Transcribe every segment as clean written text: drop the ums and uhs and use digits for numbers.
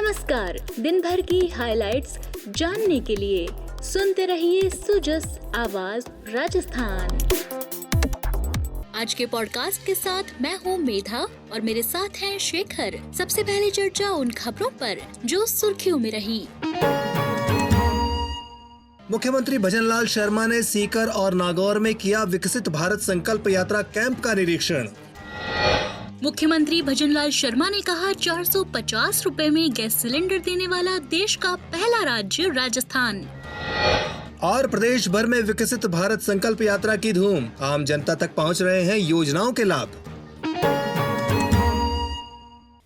नमस्कार। दिन भर की हाइलाइट्स जानने के लिए सुनते रहिए सुजस आवाज राजस्थान। आज के पॉडकास्ट के साथ मैं हूँ मेधा और मेरे साथ हैं शेखर। सबसे पहले चर्चा उन खबरों पर जो सुर्खियों में रही। मुख्यमंत्री भजनलाल शर्मा ने सीकर और नागौर में किया विकसित भारत संकल्प यात्रा कैंप का निरीक्षण। मुख्यमंत्री भजनलाल शर्मा ने कहा 450 रुपए में गैस सिलेंडर देने वाला देश का पहला राज्य राजस्थान। और प्रदेश भर में विकसित भारत संकल्प यात्रा की धूम, आम जनता तक पहुंच रहे हैं योजनाओं के लाभ।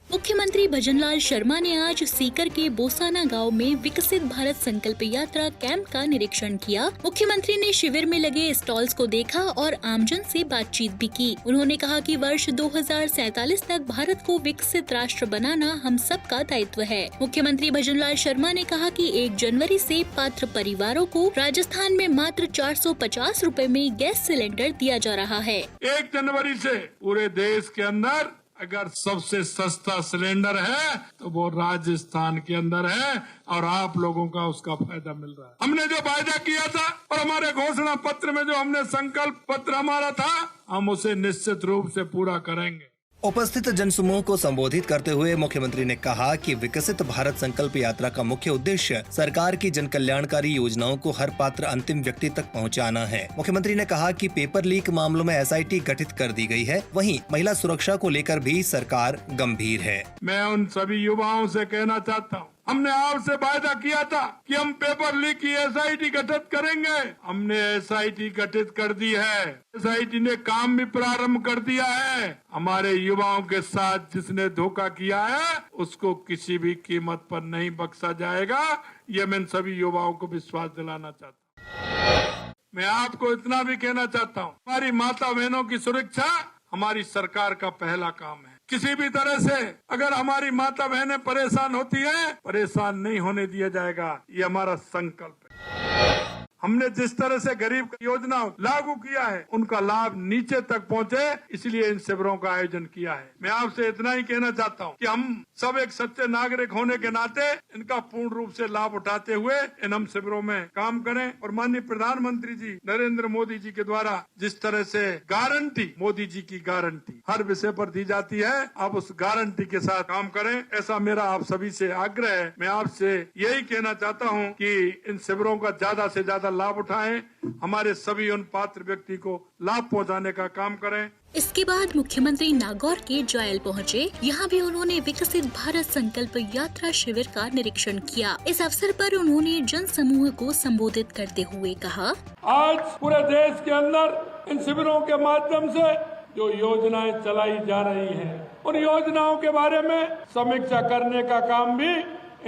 मुख्यमंत्री भजनलाल शर्मा ने आज सीकर के बोसाना गांव में विकसित भारत संकल्प यात्रा कैंप का निरीक्षण किया। मुख्यमंत्री ने शिविर में लगे स्टॉल्स को देखा और आमजन से बातचीत भी की। उन्होंने कहा कि वर्ष 2047 तक भारत को विकसित राष्ट्र बनाना हम सबका दायित्व है। मुख्यमंत्री भजनलाल शर्मा ने कहा कि 1 जनवरी से पात्र परिवारों को राजस्थान में मात्र 450 रुपए में गैस सिलेंडर दिया जा रहा है। 1 जनवरी से पूरे देश के अंदर अगर सबसे सस्ता सिलेंडर है तो वो राजस्थान के अंदर है और आप लोगों का उसका फायदा मिल रहा है। हमने जो वायदा किया था और हमारे घोषणा पत्र में जो हमने संकल्प पत्र हमारा था, हम उसे निश्चित रूप से पूरा करेंगे। उपस्थित जनसमूह को संबोधित करते हुए मुख्यमंत्री ने कहा कि विकसित भारत संकल्प यात्रा का मुख्य उद्देश्य सरकार की जन कल्याणकारी योजनाओं को हर पात्र अंतिम व्यक्ति तक पहुंचाना है। मुख्यमंत्री ने कहा कि पेपर लीक मामलों में SIT गठित कर दी गई है, वहीं महिला सुरक्षा को लेकर भी सरकार गंभीर है। मैं उन सभी युवाओं से कहना चाहता हूँ, हमने आपसे वायदा किया था कि हम पेपर लीक की SIT गठित करेंगे। हमने SIT गठित कर दी है। SIT ने काम भी प्रारंभ कर दिया है। हमारे युवाओं के साथ जिसने धोखा किया है उसको किसी भी कीमत पर नहीं बख्शा जाएगा। ये मैं सभी युवाओं को विश्वास दिलाना चाहता हूँ। मैं आपको इतना भी कहना चाहता हूँ, हमारी माता बहनों की सुरक्षा हमारी सरकार का पहला काम है। किसी भी तरह से अगर हमारी माता बहनें परेशान होती हैं, परेशान नहीं होने दिया जाएगा। ये हमारा संकल्प है। हमने जिस तरह से गरीब योजना लागू किया है उनका लाभ नीचे तक पहुंचे, इसलिए इन शिविरों का आयोजन किया है। मैं आपसे इतना ही कहना चाहता हूं कि हम सब एक सच्चे नागरिक होने के नाते इनका पूर्ण रूप से लाभ उठाते हुए इन हम शिविरों में काम करें। और माननीय प्रधानमंत्री जी नरेंद्र मोदी जी के द्वारा जिस तरह से गारंटी, मोदी जी की गारंटी हर विषय पर दी जाती है, आप उस गारंटी के साथ काम करें, ऐसा मेरा आप सभी से आग्रह है। मैं आपसे यही कहना चाहता हूँ कि इन शिविरों का ज्यादा से ज्यादा लाभ उठाएं, हमारे सभी उन पात्र व्यक्ति को लाभ पहुंचाने का काम करें। इसके बाद मुख्यमंत्री नागौर के जायल पहुंचे। यहाँ भी उन्होंने विकसित भारत संकल्प यात्रा शिविर का निरीक्षण किया। इस अवसर पर उन्होंने जन समूह को संबोधित करते हुए कहा, आज पूरे देश के अंदर इन शिविरों के माध्यम से जो योजनाएं चलाई जा रही हैं, उन योजनाओं के बारे में समीक्षा करने का काम भी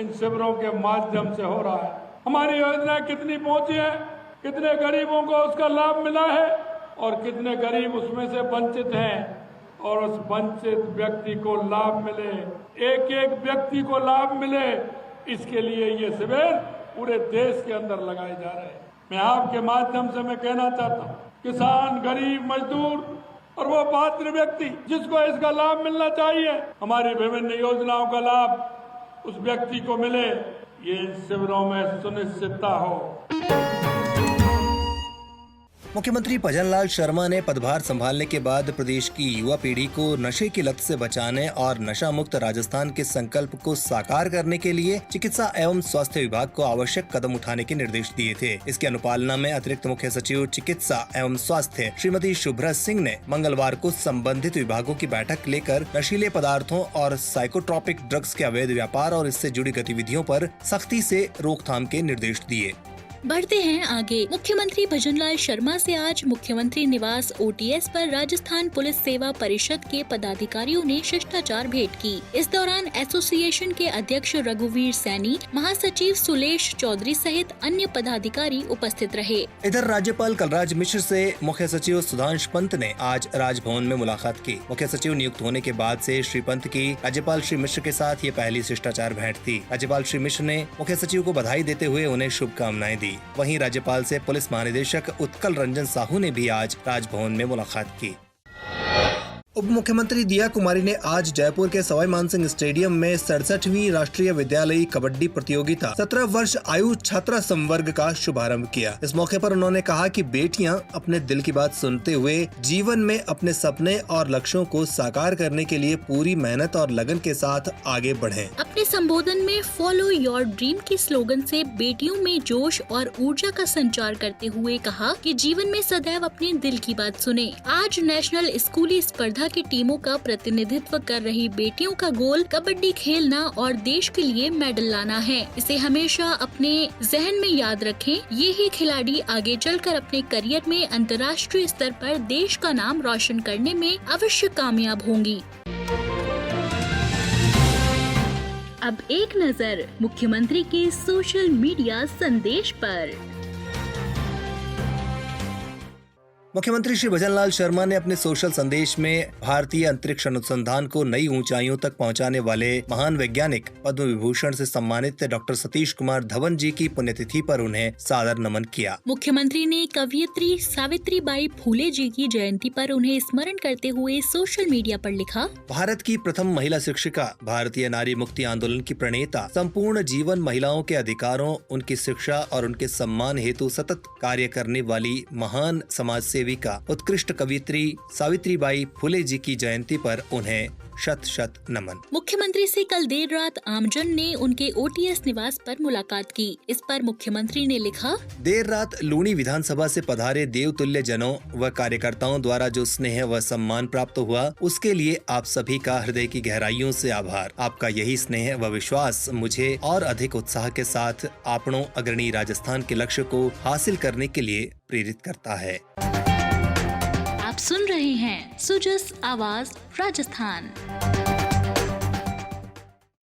इन शिविरों के माध्यम से हो रहा है। हमारी योजनाएं कितनी पहुंची है, कितने गरीबों को उसका लाभ मिला है और कितने गरीब उसमें से वंचित हैं, और उस वंचित व्यक्ति को लाभ मिले, एक एक व्यक्ति को लाभ मिले, इसके लिए ये शिविर पूरे देश के अंदर लगाए जा रहे हैं। मैं आपके माध्यम से मैं कहना चाहता हूँ, किसान, गरीब, मजदूर और वो पात्र व्यक्ति जिसको इसका लाभ मिलना चाहिए, हमारी विभिन्न योजनाओं का लाभ उस व्यक्ति को मिले, ये शिविरों में सुनिश्चितता हो। मुख्यमंत्री भजनलाल शर्मा ने पदभार संभालने के बाद प्रदेश की युवा पीढ़ी को नशे की लत से बचाने और नशा मुक्त राजस्थान के संकल्प को साकार करने के लिए चिकित्सा एवं स्वास्थ्य विभाग को आवश्यक कदम उठाने के निर्देश दिए थे। इसकी अनुपालना में अतिरिक्त मुख्य सचिव चिकित्सा एवं स्वास्थ्य श्रीमती शुभ्रा सिंह ने मंगलवार को संबंधित विभागों की बैठक लेकर नशीले पदार्थों और साइकोट्रोपिक ड्रग्स के अवैध व्यापार और इससे जुड़ी गतिविधियों पर सख्ती से रोकथाम के निर्देश दिए। बढ़ते हैं आगे। मुख्यमंत्री भजनलाल शर्मा से आज मुख्यमंत्री निवास OTS पर राजस्थान पुलिस सेवा परिषद के पदाधिकारियों ने शिष्टाचार भेंट की। इस दौरान एसोसिएशन के अध्यक्ष रघुवीर सैनी, महासचिव सुलेश चौधरी सहित अन्य पदाधिकारी उपस्थित रहे। इधर राज्यपाल कलराज मिश्र से मुख्य सचिव सुधांश पंत ने आज राजभवन में मुलाकात की। मुख्य सचिव नियुक्त होने के बाद से श्री पंत की राज्यपाल श्री मिश्र के साथ ये पहली शिष्टाचार भेंट थी। राज्यपाल श्री मिश्र ने मुख्य सचिव को बधाई देते हुए उन्हें शुभकामनाएं दी। वहीं राज्यपाल से पुलिस महानिदेशक उत्कल रंजन साहू ने भी आज राजभवन में मुलाकात की। उप मुख्यमंत्री दिया कुमारी ने आज जयपुर के सवाई मानसिंह स्टेडियम में 67वीं राष्ट्रीय विद्यालयी कबड्डी प्रतियोगिता 17 वर्ष आयु छात्रा संवर्ग का शुभारंभ किया। इस मौके पर उन्होंने कहा कि बेटियां अपने दिल की बात सुनते हुए जीवन में अपने सपने और लक्ष्यों को साकार करने के लिए पूरी मेहनत और लगन के साथ आगे बढ़ें। अपने संबोधन में फॉलो योर ड्रीम के स्लोगन से बेटियों में जोश और ऊर्जा का संचार करते हुए कहा कि जीवन में सदैव अपने दिल की बात सुने। आज नेशनल स्कूली स्पर्धा की टीमों का प्रतिनिधित्व कर रही बेटियों का गोल कबड्डी खेलना और देश के लिए मेडल लाना है। इसे हमेशा अपने जहन में याद रखें। ये ही खिलाड़ी आगे चलकर अपने करियर में अंतर्राष्ट्रीय स्तर पर देश का नाम रोशन करने में अवश्य कामयाब होंगी। अब एक नजर मुख्यमंत्री के सोशल मीडिया संदेश पर। मुख्यमंत्री श्री भजनलाल शर्मा ने अपने सोशल संदेश में भारतीय अंतरिक्ष अनुसंधान को नई ऊंचाइयों तक पहुंचाने वाले महान वैज्ञानिक पद्म विभूषण से सम्मानित डॉक्टर सतीश कुमार धवन जी की पुण्यतिथि पर उन्हें सादर नमन किया। मुख्यमंत्री ने कवयित्री सावित्रीबाई फुले जी की जयंती पर उन्हें स्मरण करते हुए सोशल मीडिया पर लिखा, भारत की प्रथम महिला शिक्षिका, भारतीय नारी मुक्ति आंदोलन की प्रणेता, संपूर्ण जीवन महिलाओं के अधिकारों, उनकी शिक्षा और उनके सम्मान हेतु सतत कार्य करने वाली महान समाज सेविका उत्कृष्ट कवयित्री सावित्रीबाई फुले जी की जयंती पर उन्हें शत शत नमन। मुख्यमंत्री से कल देर रात आमजन ने उनके ओटीएस निवास पर मुलाकात की। इस पर मुख्यमंत्री ने लिखा, देर रात लूणी विधानसभा से पधारे देवतुल्य जनों व कार्यकर्ताओं द्वारा जो स्नेह व सम्मान प्राप्त हुआ, उसके लिए आप सभी का हृदय की गहराइयों से आभार। आपका यही स्नेह व विश्वास मुझे और अधिक उत्साह के साथ आपनों अग्रणी राजस्थान के लक्ष्य को हासिल करने के लिए प्रेरित करता है। आप सुन रहे हैं सुजस आवाज राजस्थान।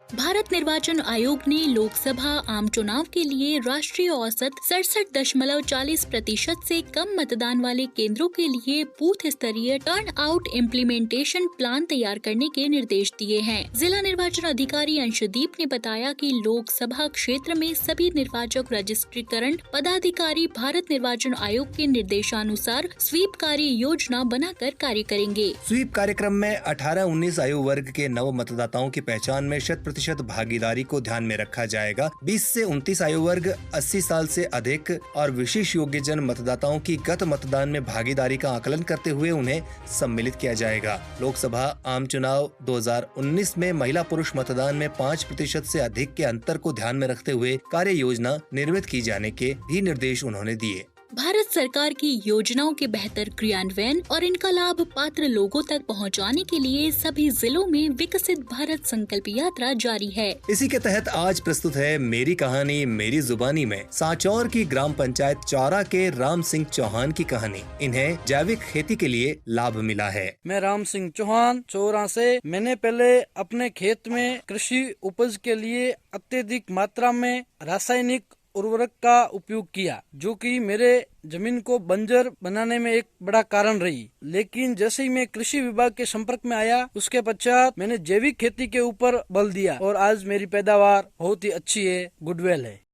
भारत निर्वाचन आयोग ने लोकसभा आम चुनाव के लिए राष्ट्रीय औसत 67.40% से कम मतदान वाले केंद्रों के लिए बूथ स्तरीय टर्न आउट इम्प्लीमेंटेशन प्लान तैयार करने के निर्देश दिए हैं। जिला निर्वाचन अधिकारी अंशदीप ने बताया कि लोकसभा क्षेत्र में सभी निर्वाचक रजिस्ट्रीकरण पदाधिकारी भारत निर्वाचन आयोग के निर्देशानुसार स्वीप कार्य योजना बनाकर कार्य करेंगे। स्वीप कार्यक्रम में 18-19 आयु वर्ग के नव मतदाताओं की पहचान में 100% भागीदारी को ध्यान में रखा जाएगा। 20 से 29 आयु वर्ग 80 साल से अधिक और विशेष योग्य जन मतदाताओं की गत मतदान में भागीदारी का आकलन करते हुए उन्हें सम्मिलित किया जाएगा। लोकसभा आम चुनाव 2019 में महिला पुरुष मतदान में 5% से अधिक के अंतर को ध्यान में रखते हुए कार्य योजना निर्मित की जाने के भी निर्देश उन्होंने दिए। भारत सरकार की योजनाओं के बेहतर क्रियान्वयन और इनका लाभ पात्र लोगों तक पहुंचाने के लिए सभी जिलों में विकसित भारत संकल्प यात्रा जारी है। इसी के तहत आज प्रस्तुत है मेरी कहानी मेरी जुबानी में सांचौर की ग्राम पंचायत चौरा के राम सिंह चौहान की कहानी। इन्हें जैविक खेती के लिए लाभ मिला है। मैं राम सिंह चौहान चौरा से। मैंने पहले अपने खेत में कृषि उपज के लिए अत्यधिक मात्रा में रासायनिक उर्वरक का उपयोग किया, जो कि मेरे जमीन को बंजर बनाने में एक बड़ा कारण रही। लेकिन जैसे ही मैं कृषि विभाग के संपर्क में आया, उसके पश्चात मैंने जैविक खेती के ऊपर बल दिया और आज मेरी पैदावार बहुत ही अच्छी है, गुडवेल है।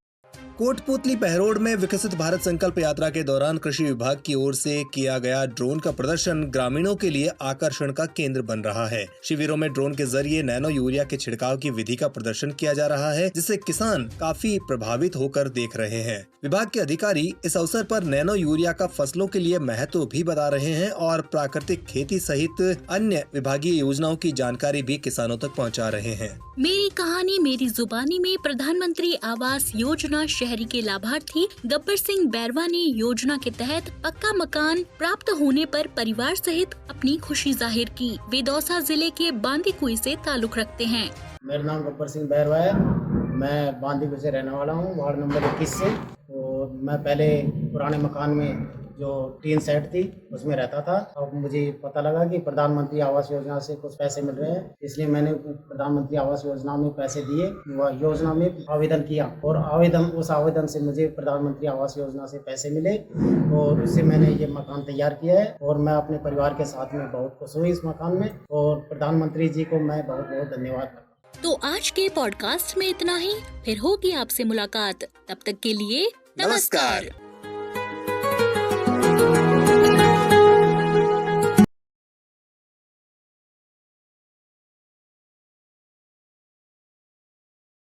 कोटपुतली पहरोड में विकसित भारत संकल्प यात्रा के दौरान कृषि विभाग की ओर से किया गया ड्रोन का प्रदर्शन ग्रामीणों के लिए आकर्षण का केंद्र बन रहा है। शिविरों में ड्रोन के जरिए नैनो यूरिया के छिड़काव की विधि का प्रदर्शन किया जा रहा है, जिससे किसान काफी प्रभावित होकर देख रहे हैं। विभाग के अधिकारी इस अवसर पर नैनो यूरिया का फसलों के लिए महत्व भी बता रहे हैं और प्राकृतिक खेती सहित अन्य विभागीय योजनाओं की जानकारी भी किसानों तक पहुँचा रहे हैं। मेरी कहानी मेरी जुबानी में प्रधानमंत्री आवास योजना शहरी के लाभार्थी गब्बर सिंह बैरवा ने योजना के तहत पक्का मकान प्राप्त होने पर परिवार सहित अपनी खुशी जाहिर की। वे दौसा जिले के बांदीकुई से ताल्लुक रखते हैं। मेरा नाम गब्बर सिंह बैरवा है। मैं बांदीकुई से रहने वाला हूँ, वार्ड नंबर 21 से। तो मैं पहले पुराने मकान में जो टीन सेट थी उसमें रहता था। अब मुझे पता लगा कि प्रधानमंत्री आवास योजना से कुछ पैसे मिल रहे हैं, इसलिए मैंने प्रधानमंत्री आवास योजना में पैसे दिए, वह योजना में आवेदन किया और उस आवेदन से मुझे प्रधानमंत्री आवास योजना से पैसे मिले और उससे मैंने ये मकान तैयार किया है और मैं अपने परिवार के साथ में बहुत खुश हुई इस मकान में और प्रधानमंत्री जी को मैं बहुत बहुत धन्यवाद करता हूँ। तो आज के पॉडकास्ट में इतना ही, फिर होगी आपसे मुलाकात। तब तक के लिए नमस्कार।